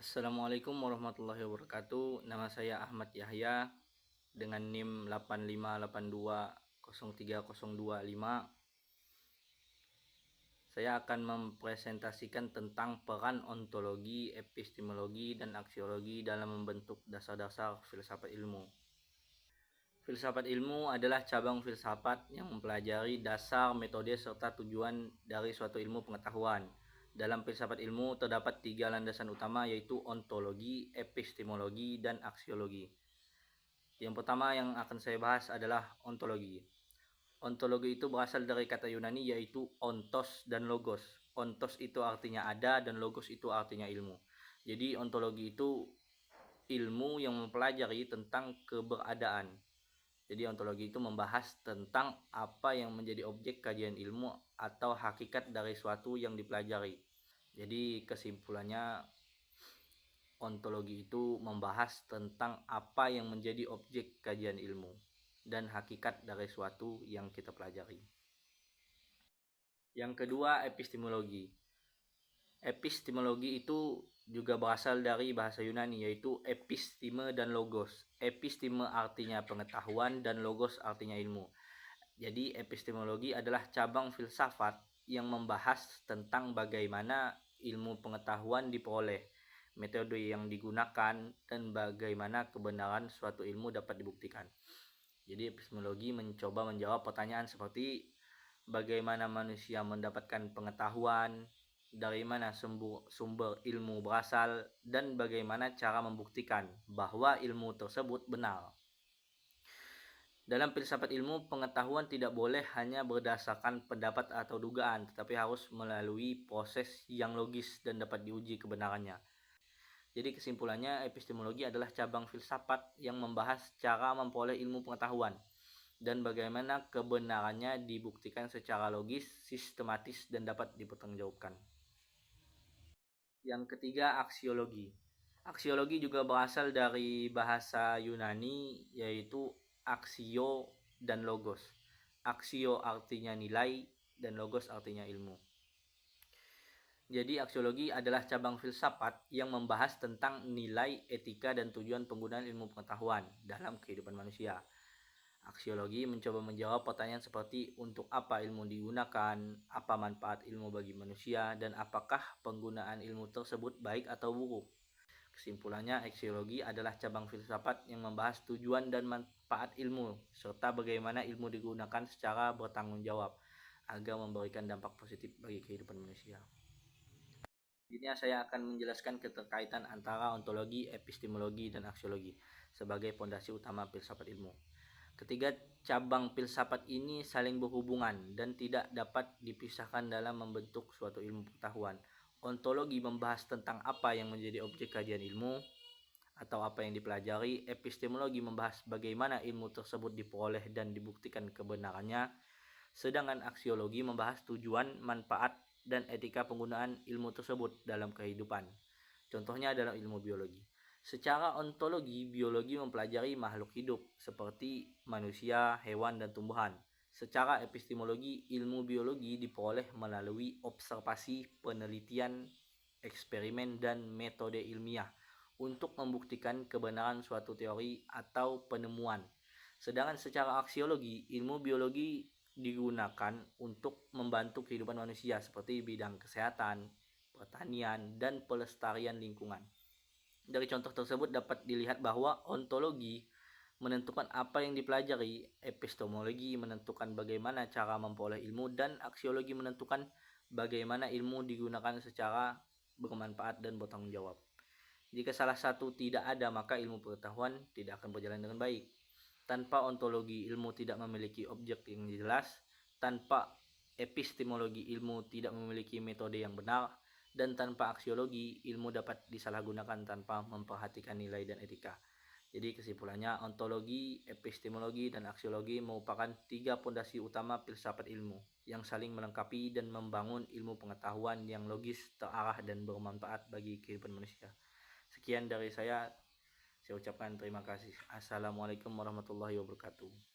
Assalamualaikum warahmatullahi wabarakatuh. Nama saya Ahmad Yahya dengan NIM 8582030225. Saya akan mempresentasikan tentang peran ontologi, epistemologi, dan aksiologi dalam membentuk dasar-dasar filsafat ilmu. Filsafat ilmu adalah cabang filsafat yang mempelajari dasar, metode, serta tujuan dari suatu ilmu pengetahuan. Dalam filsafat ilmu terdapat 3 landasan utama, yaitu ontologi, epistemologi, dan aksiologi. Yang pertama yang akan saya bahas adalah ontologi. Ontologi itu berasal dari kata Yunani, yaitu ontos dan logos. Ontos itu artinya ada dan logos itu artinya ilmu. Jadi ontologi itu ilmu yang mempelajari tentang keberadaan. Jadi ontologi itu membahas tentang apa yang menjadi objek kajian ilmu atau hakikat dari suatu yang dipelajari. Jadi kesimpulannya, ontologi itu membahas tentang apa yang menjadi objek kajian ilmu dan hakikat dari suatu yang kita pelajari. Yang kedua, epistemologi. Epistemologi itu juga berasal dari bahasa Yunani, yaitu episteme dan logos. Episteme artinya pengetahuan dan logos artinya ilmu. Jadi epistemologi adalah cabang filsafat yang membahas tentang bagaimana ilmu pengetahuan diperoleh, metode yang digunakan, dan bagaimana kebenaran suatu ilmu dapat dibuktikan. Jadi epistemologi mencoba menjawab pertanyaan seperti bagaimana manusia mendapatkan pengetahuan, dari mana sumber ilmu berasal, dan bagaimana cara membuktikan bahwa ilmu tersebut benar. Dalam filsafat ilmu, pengetahuan tidak boleh hanya berdasarkan pendapat atau dugaan, tetapi harus melalui proses yang logis dan dapat diuji kebenarannya. Jadi kesimpulannya, epistemologi adalah cabang filsafat yang membahas cara memperoleh ilmu pengetahuan dan bagaimana kebenarannya dibuktikan secara logis, sistematis, dan dapat dipertanggungjawabkan. Yang ketiga, aksiologi. Aksiologi juga berasal dari bahasa Yunani, yaitu aksio dan logos. Aksio artinya nilai dan logos artinya ilmu. Jadi aksiologi adalah cabang filsafat yang membahas tentang nilai, etika, dan tujuan penggunaan ilmu pengetahuan dalam kehidupan manusia. Aksiologi mencoba menjawab pertanyaan seperti untuk apa ilmu digunakan, apa manfaat ilmu bagi manusia, dan apakah penggunaan ilmu tersebut baik atau buruk. Kesimpulannya, aksiologi adalah cabang filsafat yang membahas tujuan dan manfaat ilmu, serta bagaimana ilmu digunakan secara bertanggung jawab agar memberikan dampak positif bagi kehidupan manusia. Ini saya akan menjelaskan keterkaitan antara ontologi, epistemologi, dan aksiologi sebagai fondasi utama filsafat ilmu. Ketiga cabang filsafat ini saling berhubungan dan tidak dapat dipisahkan dalam membentuk suatu ilmu pengetahuan. Ontologi membahas tentang apa yang menjadi objek kajian ilmu atau apa yang dipelajari. Epistemologi membahas bagaimana ilmu tersebut diperoleh dan dibuktikan kebenarannya. Sedangkan aksiologi membahas tujuan, manfaat, dan etika penggunaan ilmu tersebut dalam kehidupan. Contohnya dalam ilmu biologi. Secara ontologi, biologi mempelajari makhluk hidup seperti manusia, hewan, dan tumbuhan. Secara epistemologi, ilmu biologi diperoleh melalui observasi, penelitian, eksperimen, dan metode ilmiah untuk membuktikan kebenaran suatu teori atau penemuan. Sedangkan secara aksiologi, ilmu biologi digunakan untuk membantu kehidupan manusia seperti bidang kesehatan, pertanian, dan pelestarian lingkungan. Dari contoh tersebut dapat dilihat bahwa ontologi menentukan apa yang dipelajari, epistemologi menentukan bagaimana cara memperoleh ilmu, dan aksiologi menentukan bagaimana ilmu digunakan secara bermanfaat dan bertanggung jawab. Jika salah satu tidak ada, maka ilmu pengetahuan tidak akan berjalan dengan baik. Tanpa ontologi, ilmu tidak memiliki objek yang jelas. Tanpa epistemologi, ilmu tidak memiliki metode yang benar. Dan tanpa aksiologi, ilmu dapat disalahgunakan tanpa memperhatikan nilai dan etika. Jadi kesimpulannya, ontologi, epistemologi, dan aksiologi merupakan 3 fondasi utama filsafat ilmu yang saling melengkapi dan membangun ilmu pengetahuan yang logis, terarah, dan bermanfaat bagi kehidupan manusia. Sekian dari saya ucapkan terima kasih. Assalamualaikum warahmatullahi wabarakatuh.